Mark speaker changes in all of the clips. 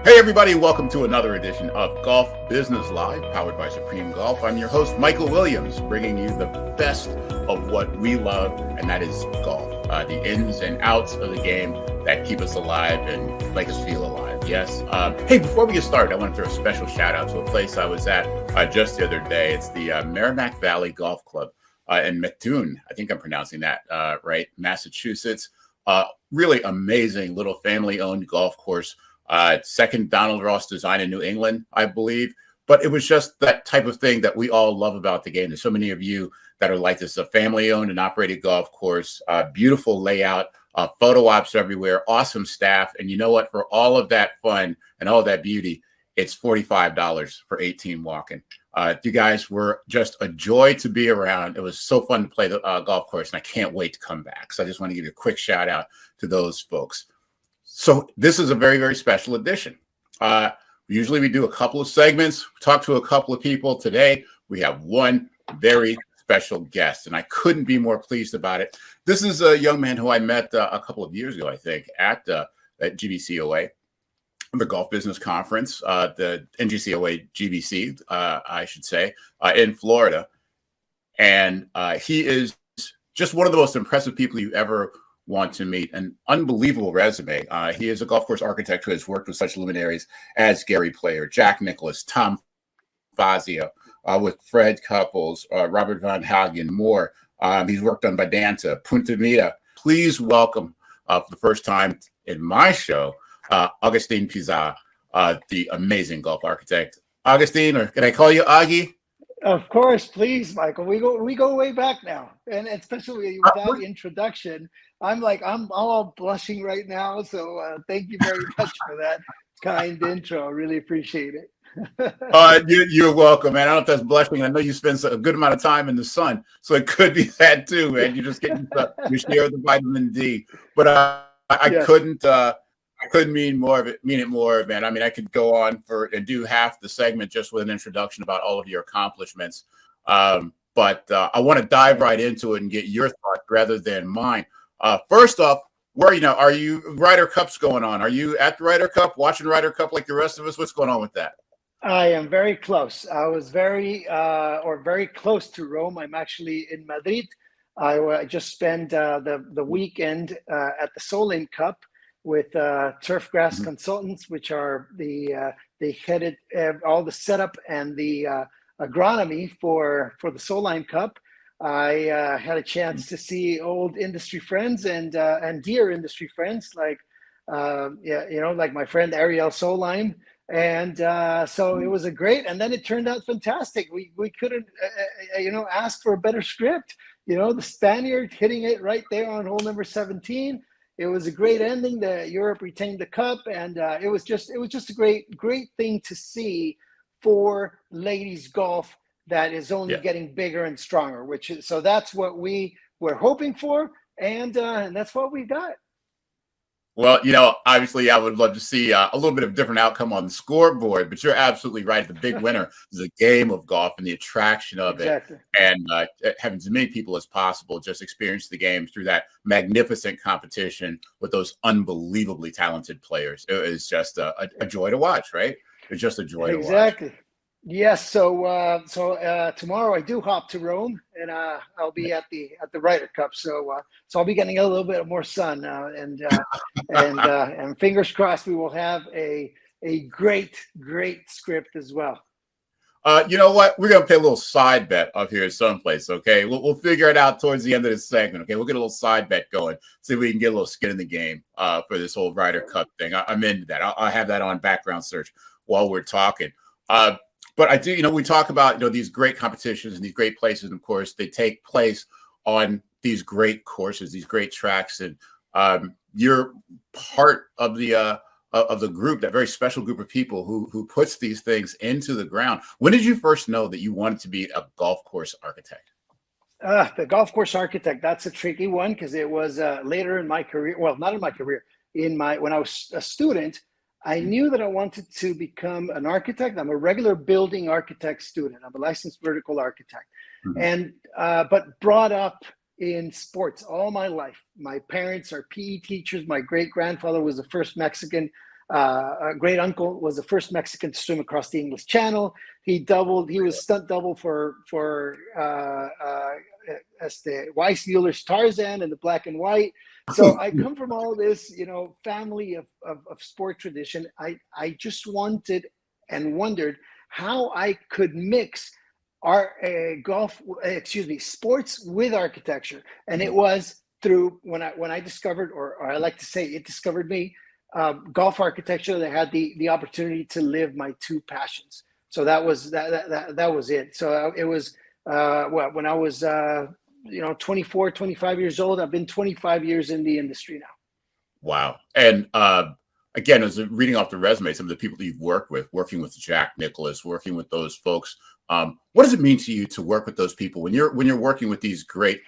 Speaker 1: Hey everybody, welcome to another edition of Golf Business Live, powered by Supreme Golf. I'm your host, Michael Williams, bringing you the best of what we love, and that is golf. The ins and outs of the game that keep us alive and make us feel alive. Yes. Hey, before we get started, I want to throw a special shout out to a place I was at just the other day. It's the Merrimack Valley Golf Club in Mattoon. I think I'm pronouncing that right, Massachusetts. Really amazing little family-owned golf course. Second Donald Ross design in New England, I believe. But it was just that type of thing that we all love about the game. There's so many of you that are like this, a family-owned and operated golf course, beautiful layout, photo ops everywhere, awesome staff. And you know what? For all of that fun and all of that beauty, it's $45 for 18 walking. You guys were just a joy to be around. It was so fun to play the golf course, and I can't wait to come back. So I just want to give you a quick shout out to those folks. So this is a very, very special edition. Usually we do a couple of segments, talk to a couple of people. Today, we have one very special guest, and I couldn't be more pleased about it. This is a young man who I met a couple of years ago, I think, at GBCOA, the Golf Business Conference, the NGCOA GBC, I should say, in Florida. And he is just one of the most impressive people you ever want to meet. An unbelievable resume. He is a golf course architect who has worked with such luminaries as Gary Player, Jack Nicklaus, Tom Fazio, with Fred Couples, Robert von Hagge, and more. He's worked on Vidanta, Punta, Mita. Please welcome, for the first time in my show, Agustín Pizá, the amazing golf architect. Agustín, or can I call you Augie?
Speaker 2: Of course, please, Michael. We go way back now, and especially with that introduction, I'm all blushing right now. So thank you very much for that kind intro. I really appreciate it.
Speaker 1: You're welcome, man. I don't know if that's blushing. I know you spend a good amount of time in the sun, so it could be that too, man. You're just getting your share of the vitamin D. But I couldn't mean it more, man. I mean, I could go on and do half the segment just with an introduction about all of your accomplishments. But I want to dive right into it and get your thoughts rather than mine. First off, where are you Ryder Cup's going on? Are you at the Ryder Cup, watching Ryder Cup like the rest of us? What's going on with that?
Speaker 2: I am very close. I was very close to Rome. I'm actually in Madrid. I just spent the weekend at the Solheim Cup with Turfgrass Consultants, which are they headed all the setup and the agronomy for the Solheim Cup. I had a chance to see old industry friends and dear industry friends like like my friend Ariel Solheim, and so it was a great. And then it turned out fantastic. We couldn't ask for a better script. The Spaniard hitting it right there on hole number 17. It was a great ending. Europe retained the cup, and it was just a great thing to see for ladies golf that is only getting bigger and stronger. So that's what we were hoping for, and that's what we got.
Speaker 1: Well, obviously, I would love to see a little bit of different outcome on the scoreboard, but you're absolutely right. The big winner is the game of golf and the attraction of it, and having as many people as possible just experience the game through that magnificent competition with those unbelievably talented players. It was just a joy to watch, right? It's just a joy to watch.
Speaker 2: Exactly. Yes. So tomorrow I do hop to Rome, and I'll be at the Ryder Cup. So I'll be getting a little bit more sun, and fingers crossed we will have a great script as well.
Speaker 1: You know what? We're gonna play a little side bet up here someplace. Okay, we'll figure it out towards the end of this segment. Okay, we'll get a little side bet going. See if we can get a little skin in the game for this whole Ryder Cup thing. I'm into that. I'll have that on background search while we're talking. But I do, we talk about, these great competitions and these great places. And of course, they take place on these great courses, these great tracks. And you're part of the group, that very special group of people who puts these things into the ground. When did you first know that you wanted to be a golf course architect?
Speaker 2: The golf course architect, that's a tricky one because it was later in my career. Well, not in my career. When I was a student, I knew that I wanted to become an architect. I'm a regular building architect student. I'm a licensed vertical architect, and but brought up in sports all my life. My parents are PE teachers. My great grandfather was the first Mexican a great uncle was the first Mexican to swim across the English Channel. He was stunt double for Weissmuller's Tarzan in the black and white. So I come from all this, family of sport tradition. I just wanted and wondered how I could mix sports with architecture. And it was through when I discovered, or I like to say it discovered me, golf architecture, that had the opportunity to live my two passions. So that was it. So it was when I was 24, 25 years old. I've been 25 years in the industry now.
Speaker 1: Wow. And again, as reading off the resume, some of the people that you've worked with, working with Jack Nicklaus, working with those folks, what does it mean to you to work with those people when you're working with these great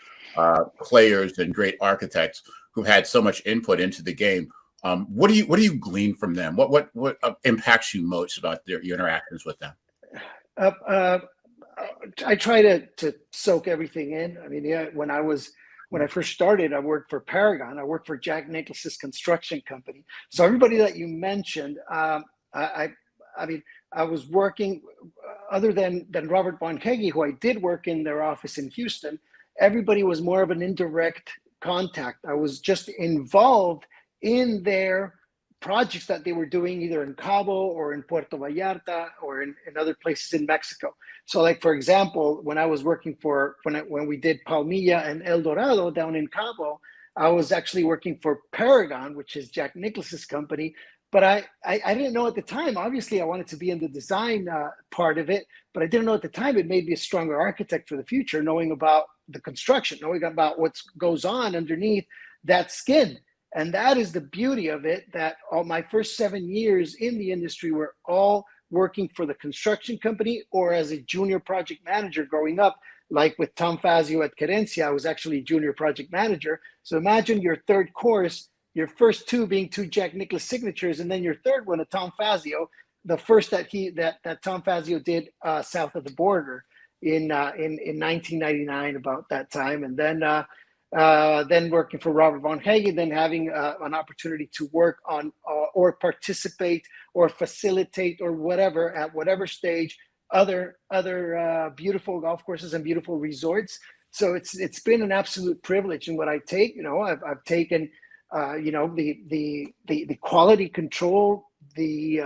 Speaker 1: players and great architects who had so much input into the game? What do you glean from them? What impacts you most about your interactions with them?
Speaker 2: I try to soak everything in. I mean, when I first started, I worked for Paragon. I worked for Jack Nicklaus's construction company. So everybody that you mentioned, I was working, other than Robert von Hagge, who I did work in their office in Houston. Everybody was more of an indirect contact. I was just involved in their projects that they were doing either in Cabo or in Puerto Vallarta or in other places in Mexico. So like, for example, when I was working when we did Palmilla and El Dorado down in Cabo, I was actually working for Paragon, which is Jack Nicklaus's company. But I didn't know at the time. Obviously, I wanted to be in the design part of it, but I didn't know at the time it made me a stronger architect for the future, knowing about the construction, knowing about what goes on underneath that skin. And that is the beauty of it, that all my first 7 years in the industry were all working for the construction company or as a junior project manager growing up, like with Tom Fazio at Querencia. I was actually junior project manager. So imagine your third course, your first two being two Jack Nicklaus signatures, and then your third one, a Tom Fazio, the first that Tom Fazio did south of the border in 1999, about that time. And then working for Robert von Hagge, then having an opportunity to work on or participate or facilitate or whatever at whatever stage other beautiful golf courses and beautiful resorts. So it's been an absolute privilege. And what I take, I've taken the quality control, the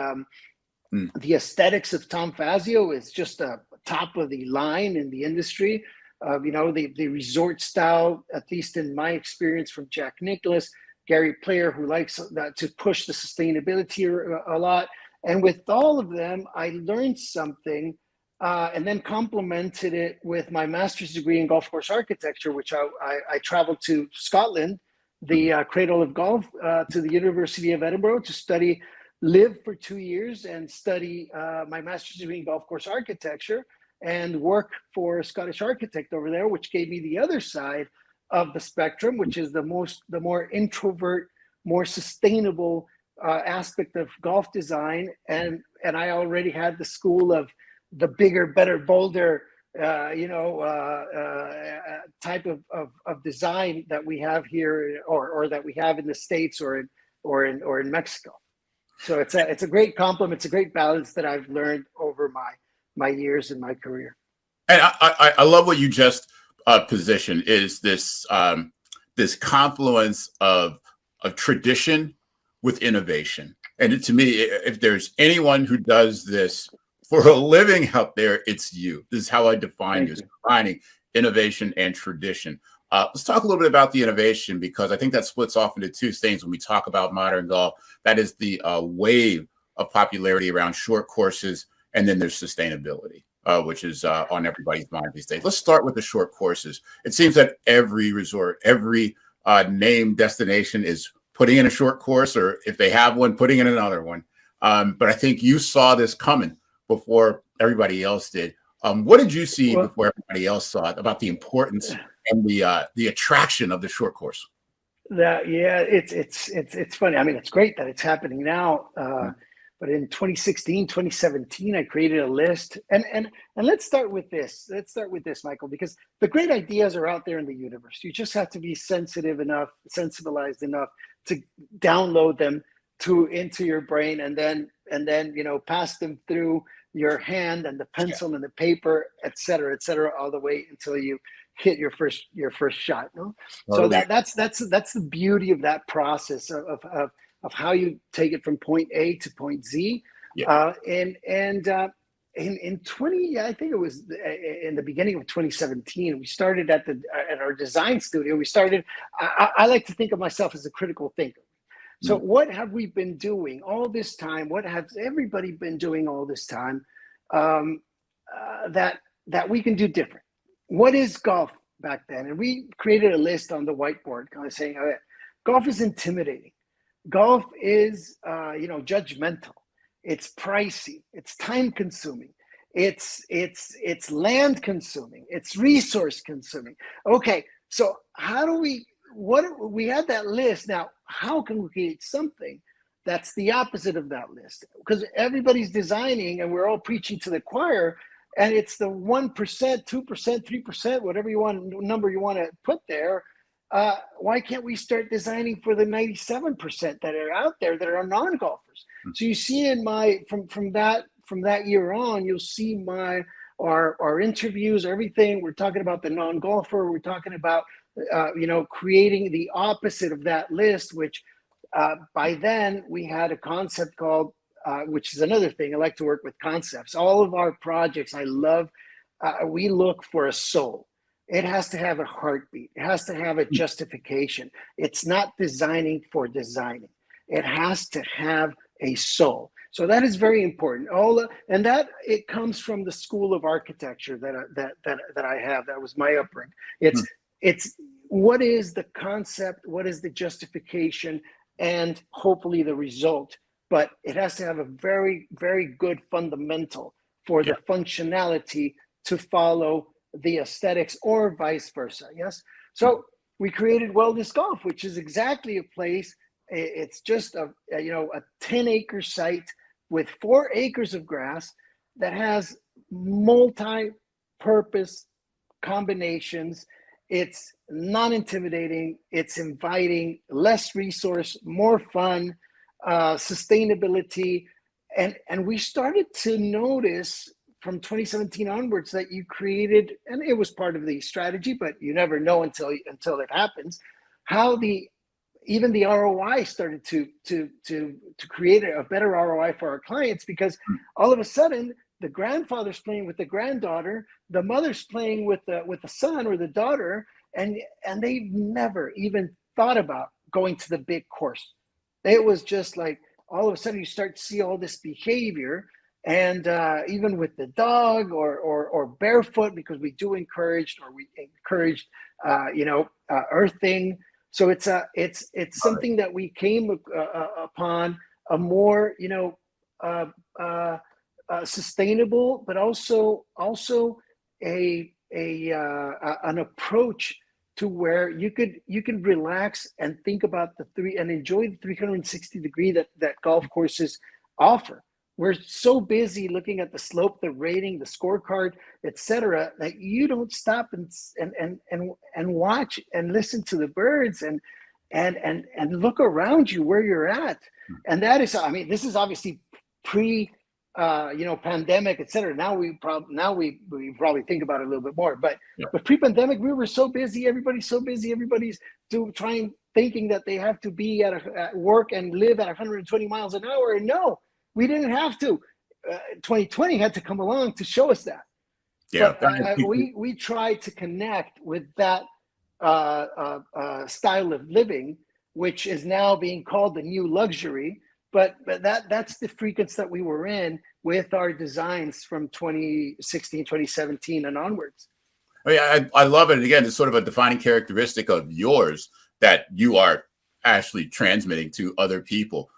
Speaker 2: aesthetics of Tom Fazio is just a top of the line in the industry. The resort style, at least in my experience, from Jack Nicklaus, Gary Player, who likes to push the sustainability a lot. And with all of them, I learned something and then complemented it with my master's degree in golf course architecture, which I traveled to Scotland, the cradle of golf, to the University of Edinburgh to live for 2 years and study my master's degree in golf course architecture and work for a Scottish architect over there, which gave me the other side of the spectrum, which is the more introvert, more sustainable aspect of golf design. And I already had the school of the bigger, better, bolder, type of design that we have here, or that we have in the States or in Mexico. So it's a great complement. It's a great balance that I've learned over my years in my career.
Speaker 1: And I love what you just positioned, is this confluence of tradition with innovation. And to me, if there's anyone who does this for a living out there, it's you. This is how I define you, combining innovation and tradition. Let's talk a little bit about the innovation, because I think that splits off into two things when we talk about modern golf. That is the wave of popularity around short courses, and then there's sustainability, which is on everybody's mind these days. Let's start with the short courses. It seems that every resort, every named destination is putting in a short course, or if they have one, putting in another one. But I think you saw this coming before everybody else did. What did you see before everybody else saw it about the importance and the attraction of the short course?
Speaker 2: It's funny. I mean, it's great that it's happening now. But in 2016, 2017, I created a list. And let's start with this. Let's start with this, Michael, because the great ideas are out there in the universe. You just have to be sensibilized enough to download them, into your brain, and then pass them through your hand and the pencil and the paper, et cetera, all the way until you hit your first shot. No?
Speaker 1: Totally.
Speaker 2: So that's the beauty of that process of how you take it from point A to point Z.
Speaker 1: Yeah.
Speaker 2: In 20, I think it was in the beginning of 2017, we started at our design studio. We started. I like to think of myself as a critical thinker. So what have we been doing all this time? What has everybody been doing all this time that we can do different? What is golf back then? And we created a list on the whiteboard, kind of saying, golf is intimidating. Golf is, judgmental. It's pricey. It's time consuming. It's land consuming. It's resource consuming. Okay, so how do we had that list. Now, how can we create something that's the opposite of that list? Because everybody's designing and we're all preaching to the choir, and it's the 1%, 2%, 3%, whatever number you want to put there. Why can't we start designing for the 97% that are out there that are non-golfers? So you see from that year on, you'll see our interviews, everything. We're talking about the non-golfer. We're talking about creating the opposite of that list, which by then we had a concept called, which is another thing. I like to work with concepts. All of our projects, I love, we look for a soul. It has to have a heartbeat. It has to have a justification. It's not designing for designing. It has to have a soul. So that is very important. And that it comes from the school of architecture that I have. That was my upbringing. It's what is the concept, what is the justification, and hopefully the result. But it has to have a very, very good fundamental for the functionality to follow the aesthetics, or vice versa. Yes. So we created Wellness Golf, which is exactly a place. It's just a 10-acre site with 4 acres of grass that has multi-purpose combinations. It's non-intimidating, it's inviting, less resource, more fun, sustainability. And we started to notice from 2017 onwards that you created, and it was part of the strategy, but you never know until it happens, how even the ROI started to create a better ROI for our clients, because all of a sudden the grandfather's playing with the granddaughter, the mother's playing with the son or the daughter, and they've never even thought about going to the big course. It was just like all of a sudden you start to see all this behavior, and even with the dog or barefoot, because we encouraged earthing. So it's something that we came upon, a more sustainable, but also an approach to where you could relax and think about and enjoy the 360 degree that golf courses offer. We're so busy looking at the slope, the rating, the scorecard, etc., that you don't stop and watch and listen to the birds and look around you where you're at. And that is, this is obviously pandemic, etc. Now we probably think about it a little bit more, but pre-pandemic we were so busy. Everybody's so busy. Everybody's thinking that they have to be at work and live at 120 miles an hour. And no, we didn't have to. 2020 had to come along to show us that. Yeah, but we tried to connect with that style of living, which is now being called the new luxury. But that's the frequency that we were in with our designs from 2016, 2017 and onwards.
Speaker 1: I love it. And again, it's sort of a defining characteristic of yours that you are actually transmitting to other people,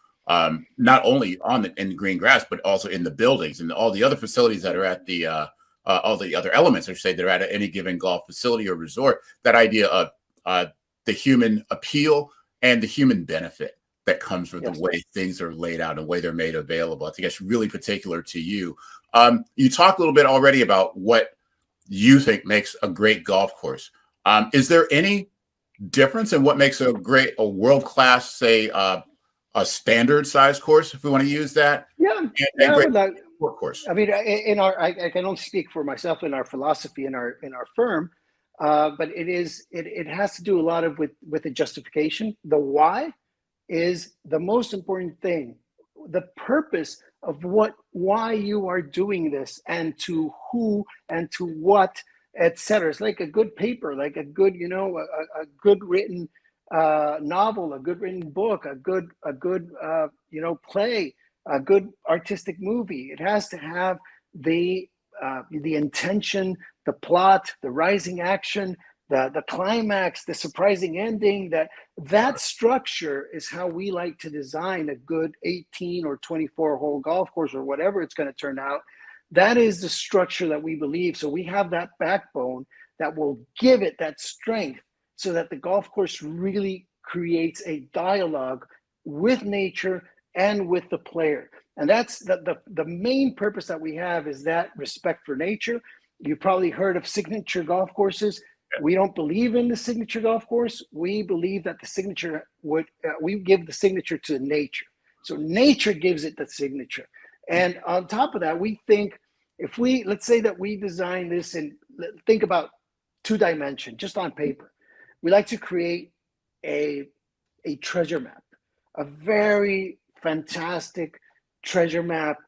Speaker 1: not only in the green grass, but also in the buildings and all the other facilities that are at all the other elements, I should say, that are at any given golf facility or resort. That idea of the human appeal and the human benefit that comes with the way things are laid out and the way they're made available. I think that's really particular to you. You talked a little bit already about what you think makes a great golf course. Is there any difference in what makes a world-class, say, a standard size course, if we want to use that.
Speaker 2: Yeah,
Speaker 1: And
Speaker 2: yeah.
Speaker 1: great sport course.
Speaker 2: I mean, I can only speak for myself in our philosophy in our firm, but it has to do a lot of with the justification. The why is the most important thing. The purpose of why you are doing this, and to who and to what, etc. It's like a good paper, like a good, a good written novel, a good written book, a good play, a good artistic movie. It has to have the intention, the plot, the rising action, the climax, the surprising ending. That structure is how we like to design a good 18 or 24 hole golf course, or whatever it's going to turn out. That is the structure that we believe. So we have that backbone that will give it that strength, so that the golf course really creates a dialogue with nature and with the player. And that's the main purpose that we have, is that respect for nature. You've probably heard of signature golf courses. We don't believe in the signature golf course. We believe that the signature we give the signature to nature. So nature gives it the signature. And on top of that, we think, let's say that we design this, and think about 2-dimension, just on paper. We like to create a treasure map, a very fantastic treasure map,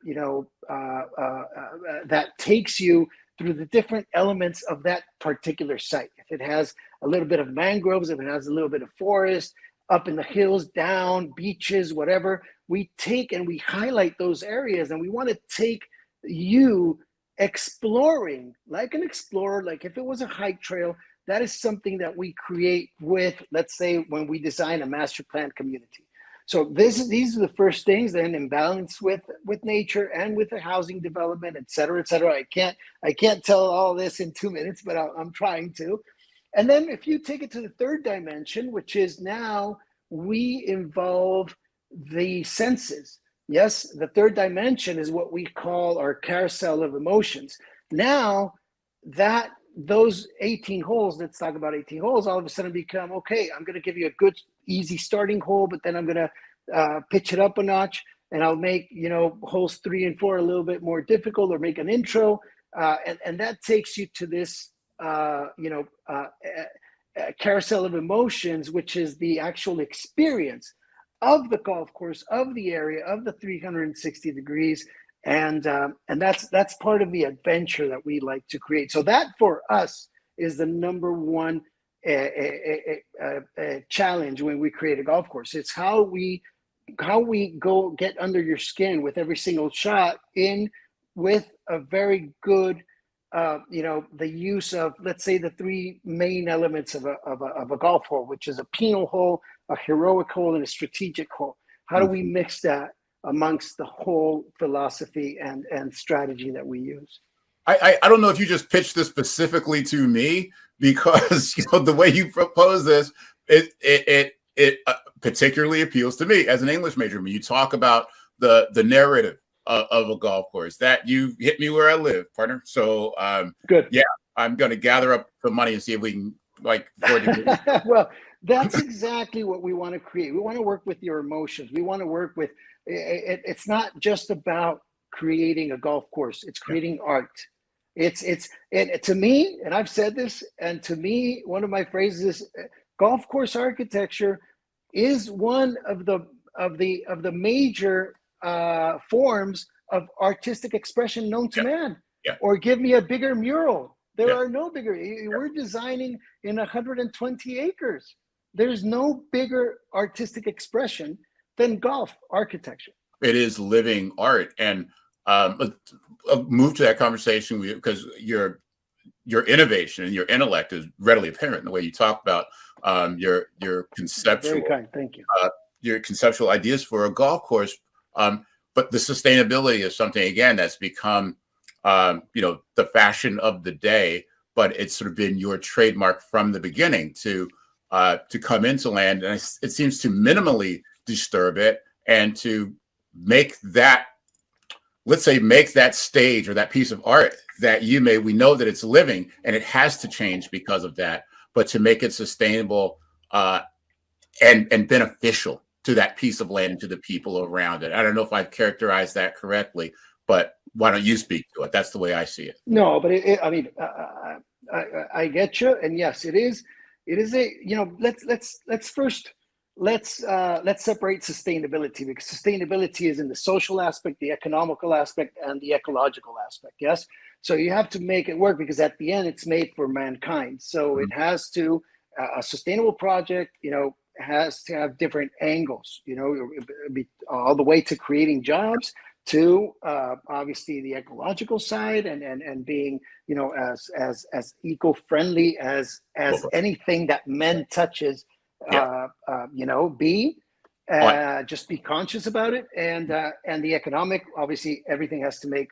Speaker 2: that takes you through the different elements of that particular site. If it has a little bit of mangroves, if it has a little bit of forest, up in the hills, down, beaches, whatever, we take and we highlight those areas, and we want to take you exploring like an explorer. Like if it was a hike trail, that is something that we create with, let's say, when we design a master plan community. So these are the first things, then in balance with nature and with the housing development, et cetera, et cetera. I can't tell all this in 2 minutes, but I'm trying to. And then if you take it to the 3rd dimension, which is now we involve the senses. Yes, the 3rd dimension is what we call our carousel of emotions. Now that those 18 holes, let's talk about 18 holes, all of a sudden become, okay, I'm going to give you a good, easy starting hole, but then I'm going to pitch it up a notch, and I'll make, holes 3 and 4 a little bit more difficult, or make an intro. And that takes you to this, carousel of emotions, which is the actual experience of the golf course, of the area, of the 360 degrees. And that's part of the adventure that we like to create. So that for us is the number one challenge when we create a golf course. It's how we go get under your skin with every single shot, in with a very good, the use of, let's say, the 3 main elements of a golf hole, which is a penal hole, a heroic hole, and a strategic hole. How do we mix that amongst the whole philosophy and strategy that we use?
Speaker 1: I don't know if you just pitched this specifically to me, because the way you propose this, it particularly appeals to me as an English major. I mean, you talk about the narrative of a golf course. That you hit me where I live, partner. So
Speaker 2: good.
Speaker 1: Yeah, I'm going to gather up the money and see if we can afford to
Speaker 2: Well, that's exactly what we want to create. We want to work with your emotions. We want to work with it's not just about creating a golf course. It's creating art. It's to me, and I've said this, and to me, one of my phrases is, golf course architecture is one of the major forms of artistic expression known to man.
Speaker 1: Yeah.
Speaker 2: Or give me a bigger mural. There are no bigger. We're designing in 120 acres. There's no bigger artistic expression than golf architecture.
Speaker 1: It is living art. And I'll move to that conversation because your innovation and your intellect is readily apparent in the way you talk about your conceptual.
Speaker 2: Very kind. Thank you.
Speaker 1: Your conceptual ideas for a golf course, but the sustainability is something, again, that's become the fashion of the day. But it's sort of been your trademark from the beginning to come into land, and it seems to minimally disturb it, and to make that, let's say, make that stage or that piece of art that we know that it's living and it has to change because of that, but to make it sustainable and beneficial to that piece of land and to the people around it. I don't know if I've characterized that correctly, but why don't you speak to it? That's the way I see it.
Speaker 2: No, but I mean, I get you, and yes, it is. It is a, let's first let's separate sustainability, because sustainability is in the social aspect, the economical aspect, and the ecological aspect. Yes, so you have to make it work, because at the end it's made for mankind. So it has to, a sustainable project, has to have different angles. All the way to creating jobs, to obviously the ecological side, and being as eco-friendly as anything that man touches. Just be conscious about it, and the economic, obviously everything has to make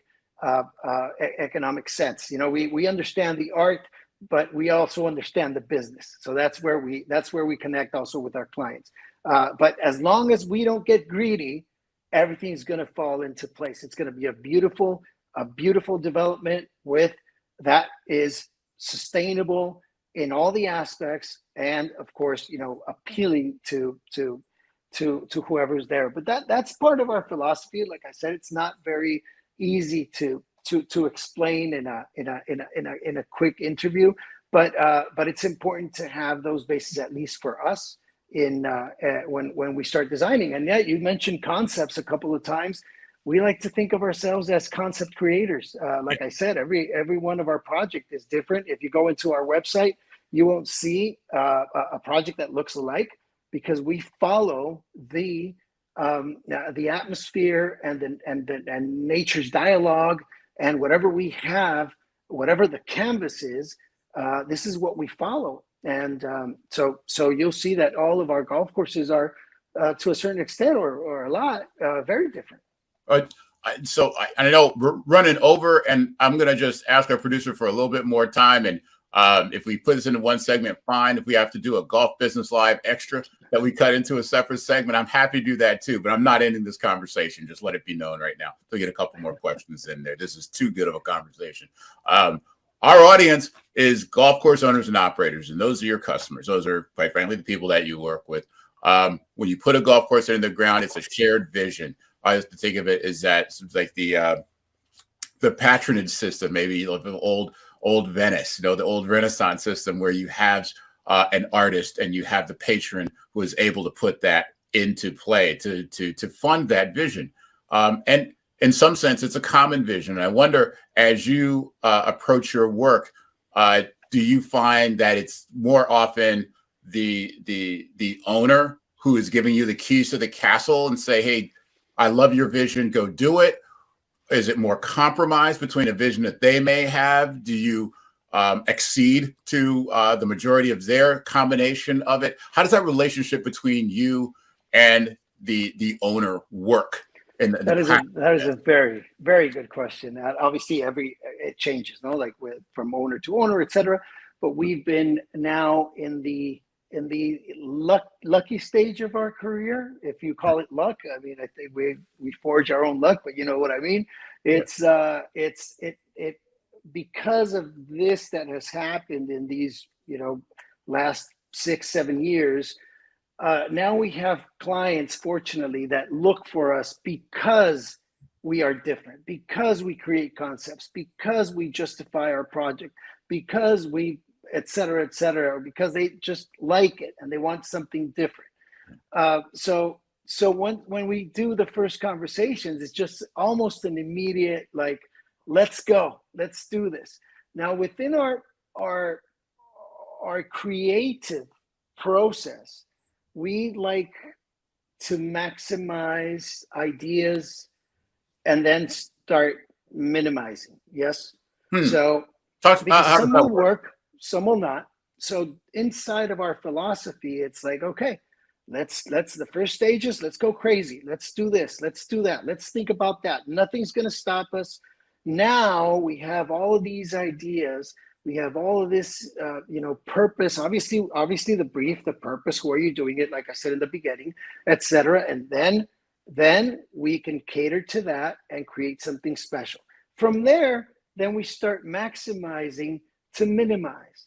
Speaker 2: economic sense. We understand the art, but we also understand the business. So that's where we connect also with our clients. But as long as we don't get greedy, everything's going to fall into place. It's going to be a beautiful development that is sustainable in all the aspects, and of course, appealing to whoever's there. But that's part of our philosophy. Like I said, it's not very easy to explain in a quick interview, but it's important to have those bases, at least for us, in when we start designing. And you mentioned concepts a couple of times. We like to think of ourselves as concept creators. Like I said, every one of our project is different. If you go into our website, you won't see a project that looks alike, because we follow the atmosphere and nature's dialogue, and whatever we have, whatever the canvas is, this is what we follow. And so you'll see that all of our golf courses are, to a certain extent or a lot, very different.
Speaker 1: So I know we're running over, and I'm going to just ask our producer for a little bit more time. And if we put this into one segment, fine. If we have to do a Golf Business Live extra that we cut into a separate segment, I'm happy to do that too. But I'm not ending this conversation. Just let it be known right now. We'll get a couple more questions in there. This is too good of a conversation. Our audience is golf course owners and operators, and those are your customers. Those are, quite frankly, the people that you work with. When you put a golf course in the ground, it's a shared vision. I just think of it as that, like the patronage system, maybe like the old Venice, the old Renaissance system, where you have an artist and you have the patron who is able to put that into play to fund that vision. And in some sense, it's a common vision. And I wonder, as you approach your work, do you find that it's more often the owner who is giving you the keys to the castle and say, hey, I love your vision, go do it? Is it more compromise between a vision that they may have? Do you accede to the majority of their combination of it? How does that relationship between you and the owner work?
Speaker 2: That is a very, very good question. Obviously, it changes, like from owner to owner, et cetera. But we've been now in the lucky stage of our career, if you call it luck. I mean, I think we forge our own luck, but you know what I mean. It's because of this that has happened in these last 6-7 years. Now we have clients, fortunately, that look for us because we are different, because we create concepts, because we justify our project, because we et cetera, or because they just like it and they want something different. So when we do the first conversations, it's just almost an immediate, like, let's go, let's do this. Now within our creative process, we like to maximize ideas and then start minimizing. Yes. So some will work, some will not. So inside of our philosophy, it's like, okay, let's the first stages, let's go crazy. Let's do this. Let's do that. Let's think about that. Nothing's going to stop us. Now we have all of these ideas. We have all of this, purpose, obviously the brief, the purpose, who are you doing it? Like I said in the beginning, et cetera. And then we can cater to that and create something special. From there, then we start maximizing to minimize.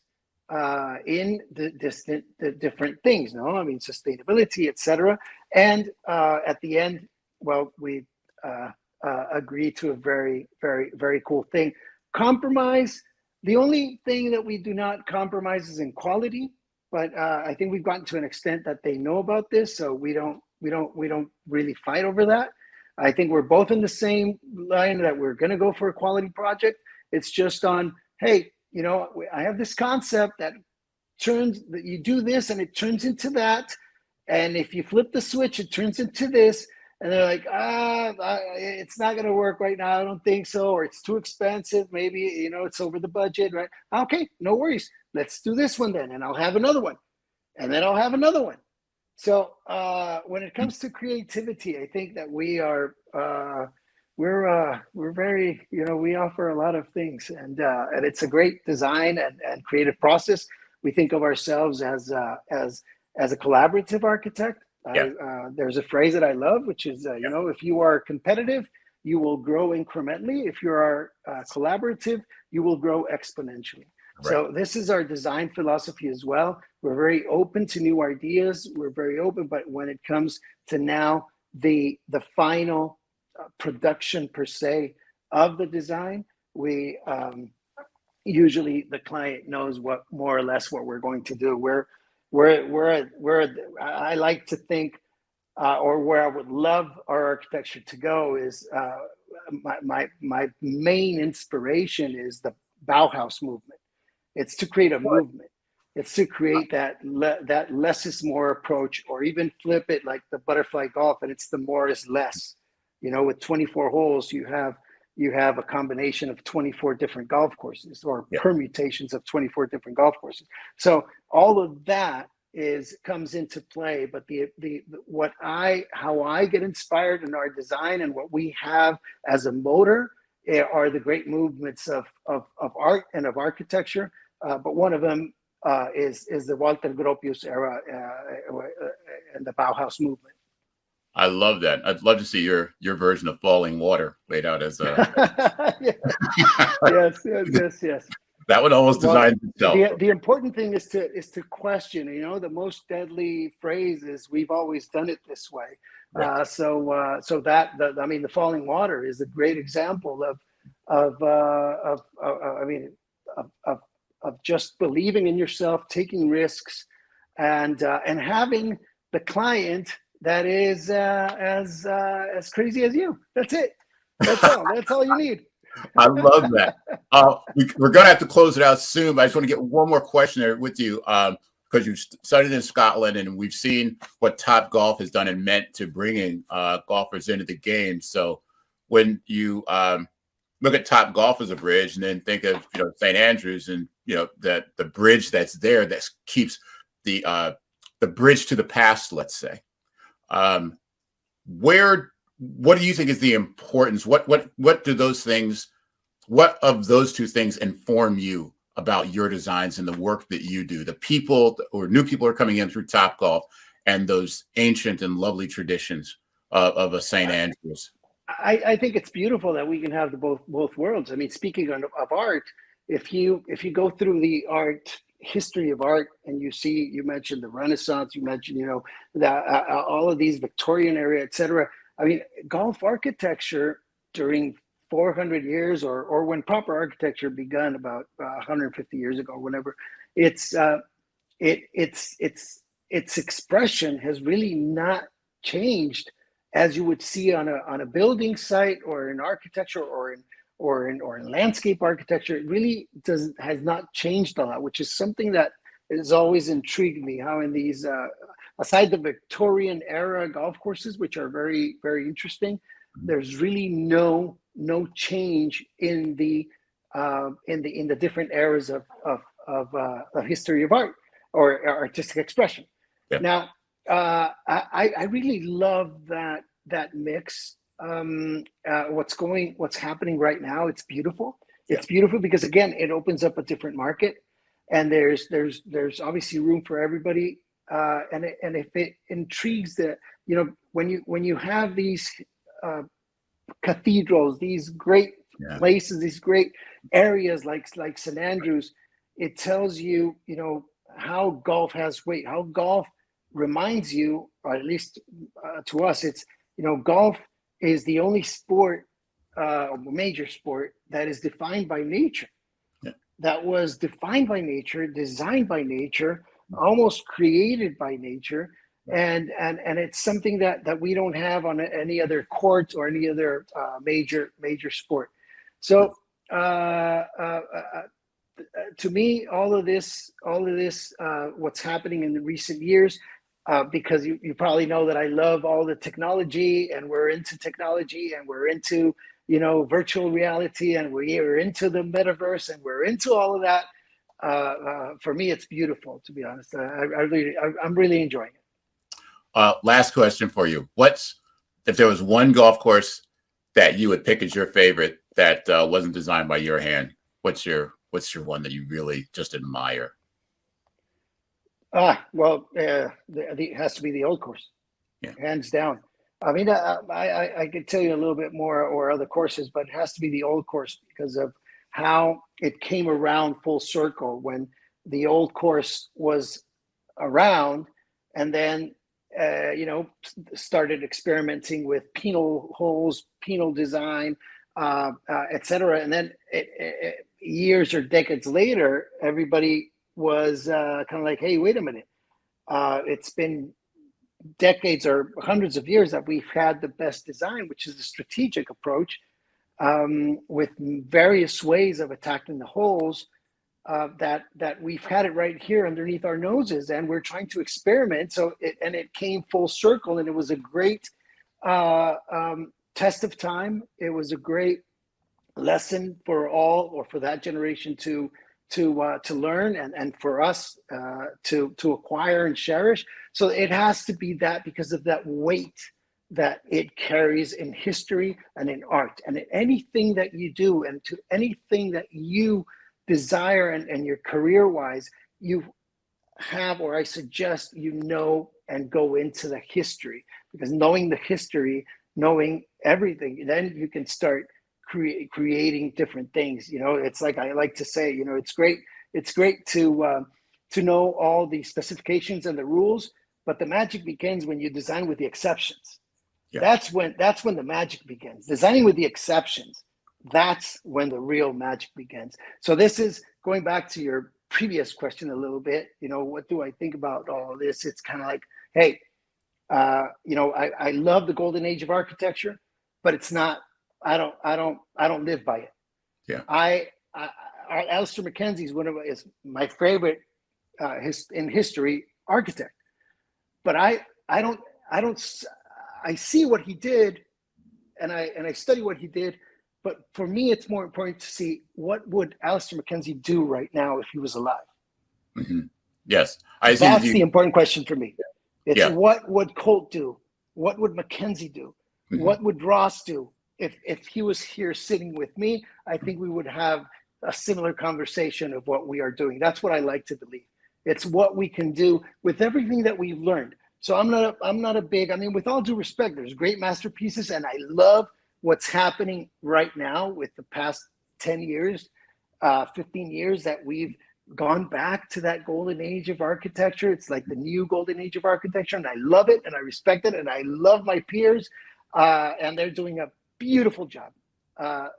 Speaker 2: in the different things, no? I mean, sustainability, etc. And at the end, well, we agreed to a very, very, very cool thing. Compromise. The only thing that we do not compromise is in quality, but I think we've gotten to an extent that they know about this, so we don't really fight over that. I think we're both in the same line that we're going to go for a quality project. It's just on, hey, I have this concept that you do this and it turns into that, and if you flip the switch, it turns into this. And they're like, it's not going to work right now. I don't think so. Or it's too expensive. Maybe, it's over the budget, right? Okay, no worries. Let's do this one then. And I'll have another one. And then I'll have another one. So when it comes to creativity, I think that we're very, we offer a lot of things. And it's a great design and creative process. We think of ourselves as a collaborative architect. There's a phrase that I love, which is, if you are competitive, you will grow incrementally. If you are collaborative, you will grow exponentially. Right. So this is our design philosophy as well. We're very open to new ideas. We're very open, but when it comes to now the final production per se of the design, we usually the client knows what more or less what we're going to do. I like to think, or where I would love our architecture to go is my main inspiration is the Bauhaus movement. It's to create a movement. It's to create that less is more approach, or even flip it like the butterfly golf, and it's the more is less. With 24 holes, you have a combination of 24 different golf courses, or permutations of 24 different golf courses. So all of that comes into play. But how I get inspired in our design and what we have as a motor are the great movements of art and of architecture. But one of them is the Walter Gropius era and the Bauhaus movement.
Speaker 1: I love that. I'd love to see your version of Falling Water laid out as a. Yes. That one almost designs itself.
Speaker 2: The important thing is to question. The most deadly phrase is "We've always done it this way." Right. The Falling Water is a great example of just believing in yourself, taking risks, and having the client that is as crazy as you. That's it. That's all. That's all you need.
Speaker 1: I love that. We're going to have to close it out soon, but I just want to get one more question there with you, because you studied in Scotland, and we've seen what Top Golf has done and meant to bringing golfers into the game. So when you look at Top Golf as a bridge, and then think of St. Andrews, and that the bridge that's there that keeps the bridge to the past, let's say. What do you think is the importance? What do those things? What of those two things inform you about your designs and the work that you do? The people or new people are coming in through Top Golf, and those ancient and lovely traditions of a St. Andrews.
Speaker 2: I think it's beautiful that we can have both worlds. I mean, speaking of art, if you go through the history of art, and you mentioned the Renaissance, you mentioned all of these Victorian era, etc. I mean, golf architecture during 400 years, or when proper architecture began about 150 years ago, whenever its expression has really not changed as you would see on a building site, or in architecture, or in landscape architecture. It really has not changed a lot, which is something that has always intrigued me. How in these aside the Victorian era golf courses, which are very, very interesting, there's really no change in the different eras of history of art or artistic expression. Yeah. Now, I really love that mix. What's happening right now, it's beautiful. It's beautiful because, again, it opens up a different market, and there's obviously room for everybody. And if it intrigues when you have these cathedrals, these great places, these great areas like St. Andrews, it tells you, how golf has weight, how golf reminds you, or at least to us, it's, golf is the only sport, major sport, that is defined by nature.
Speaker 1: Yeah.
Speaker 2: That was defined by nature, designed by nature, almost created by nature. And it's something that we don't have on any other court or any other major sport. So to me, all of this, what's happening in the recent years, because you probably know that I love all the technology, and we're into technology, and we're into, virtual reality, and we're into the metaverse, and we're into all of that. For me, it's beautiful, to be honest. I'm really enjoying it.
Speaker 1: Last question for you. If there was one golf course that you would pick as your favorite that wasn't designed by your hand, what's your one that you really just admire?
Speaker 2: Well, it has to be the old course, hands down. I mean, I could tell you a little bit more or other courses, but it has to be the old course because of how it came around full circle when the old course was around, and then started experimenting with penal holes, penal design, etc. And then years or decades later, everybody was kind of like, hey, wait a minute. It's been decades or hundreds of years that we've had the best design, which is the strategic approach, with various ways of attacking the holes, that we've had it right here underneath our noses, and we're trying to experiment. So it came full circle, and it was a great test of time. It was a great lesson for all, or for that generation to learn, and for us to acquire and cherish. So it has to be that, because of that weight that it carries in history and in art, and in anything that you do, and to anything that you desire and your career wise, you have, or I suggest and go into the history, because knowing the history, knowing everything, then you can start creating different things. It's like I like to say, it's great to know all the specifications and the rules, but the magic begins when you design with the exceptions. Yeah. That's when the magic begins. Designing with the exceptions, that's when the real magic begins. So this is going back to your previous question a little bit. What do I think about all of this? It's kind of like, hey, I love the golden age of architecture, but it's not. I don't live by it. Yeah. Alistair Mackenzie is my favorite in history architect, but I see what he did, and I study what he did. But for me, it's more important to see what would Alistair Mackenzie do right now if he was alive.
Speaker 1: Mm-hmm. Yes,
Speaker 2: that's the important question for me. It's what would Colt do? What would Mackenzie do? Mm-hmm. What would Ross do? If he was here sitting with me, I think we would have a similar conversation of what we are doing. That's what I like to believe. It's what we can do with everything that we've learned. So I'm not a big, with all due respect, there's great masterpieces, and I love what's happening right now with the past 10 years, 15 years that we've gone back to that golden age of architecture. It's like the new golden age of architecture, and I love it, and I respect it, and I love my peers, and they're doing a beautiful job.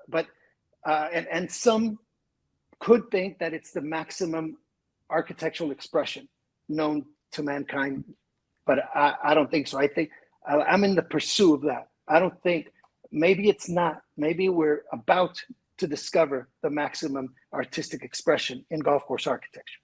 Speaker 2: But some could think that it's the maximum architectural expression known to mankind, but I don't think so. I think I'm in the pursuit of that. I don't think, maybe it's not. Maybe we're about to discover the maximum artistic expression in golf course architecture.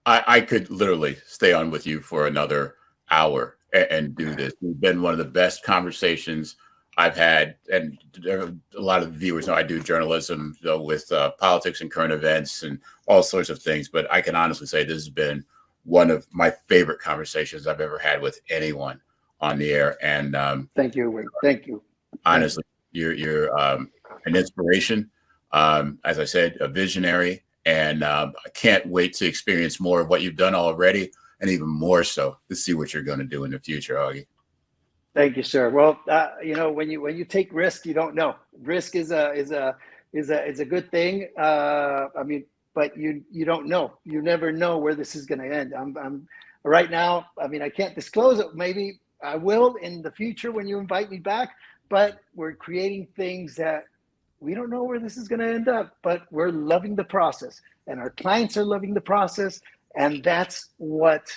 Speaker 1: I could literally stay on with you for another hour and do this. It's been one of the best conversations I've had, and a lot of viewers know I do journalism with politics and current events and all sorts of things, but I can honestly say this has been one of my favorite conversations I've ever had with anyone on the air. And
Speaker 2: thank you, Wayne. Thank you.
Speaker 1: Honestly, you're an inspiration. As I said, a visionary, and I can't wait to experience more of what you've done already, and even more so to see what you're going to do in the future, Augie.
Speaker 2: Thank you, sir. Well, when you take risk, you don't know. Risk is a is a good thing. I mean, but you don't know. You never know where this is going to end. I'm right now. I mean, I can't disclose it. Maybe I will in the future when you invite me back. But we're creating things that we don't know where this is going to end up. But we're loving the process, and our clients are loving the process, and that's what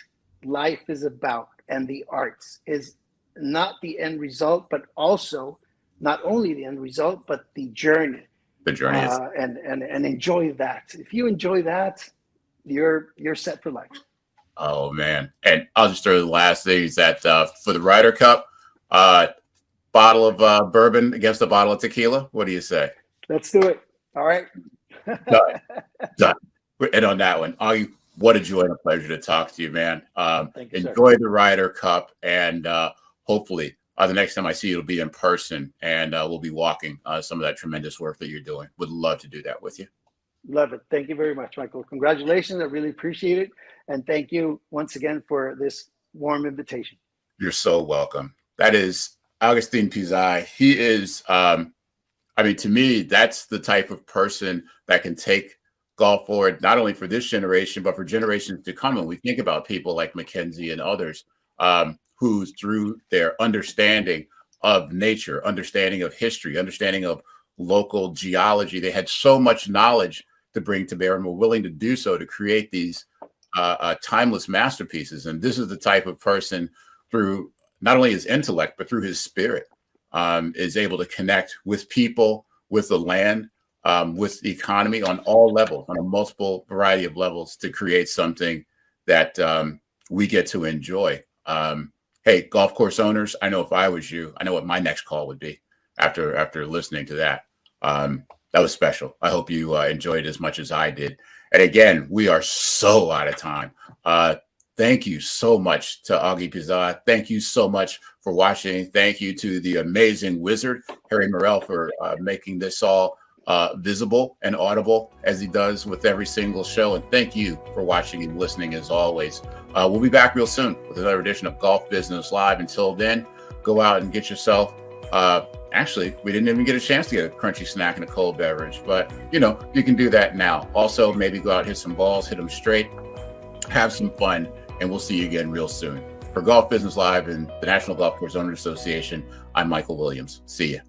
Speaker 2: life is about. And the arts is not the end result, but also not only the end result, but the journey.
Speaker 1: The journey is
Speaker 2: and enjoy that. If you enjoy that, you're set for life.
Speaker 1: Oh man. And I'll just throw the last thing is that for the Ryder Cup, bottle of bourbon against a bottle of tequila. What do you say?
Speaker 2: Let's do it. All right.
Speaker 1: Done. And on that one, Augie, what a joy and a pleasure to talk to you, man.
Speaker 2: Thank you,
Speaker 1: enjoy
Speaker 2: sir.
Speaker 1: the Ryder Cup, and hopefully the next time I see you, it'll be in person, and we'll be walking some of that tremendous work that you're doing. Would love to do that with you.
Speaker 2: Love it. Thank you very much, Michael. Congratulations. I really appreciate it. And thank you once again for this warm invitation.
Speaker 1: You're so welcome. That is Agustín Pizá. He is, I mean, to me, that's the type of person that can take golf forward, not only for this generation, but for generations to come. And we think about people like Mackenzie and others who, through their understanding of nature, understanding of history, understanding of local geology, they had so much knowledge to bring to bear and were willing to do so to create these timeless masterpieces. And this is the type of person, through not only his intellect, but through his spirit, is able to connect with people, with the land, with the economy on all levels, on a multiple variety of levels, to create something that we get to enjoy. Hey, golf course owners, I know if I was you, I know what my next call would be after listening to that. That was special. I hope you enjoyed it as much as I did. And again, we are so out of time. Thank you so much to Augie Pizá. Thank you so much for watching. Thank you to the amazing wizard, Harry Morrell, for making this all visible and audible as he does with every single show. And thank you for watching and listening as always. We'll be back real soon with another edition of Golf Business Live. Until then, go out and get yourself, actually, we didn't even get a chance to get a crunchy snack and a cold beverage, but you know, you can do that now. Also, maybe go out, hit some balls, hit them straight, have some fun, and we'll see you again real soon. For Golf Business Live and the National Golf Course Owners Association, I'm Michael Williams. See ya.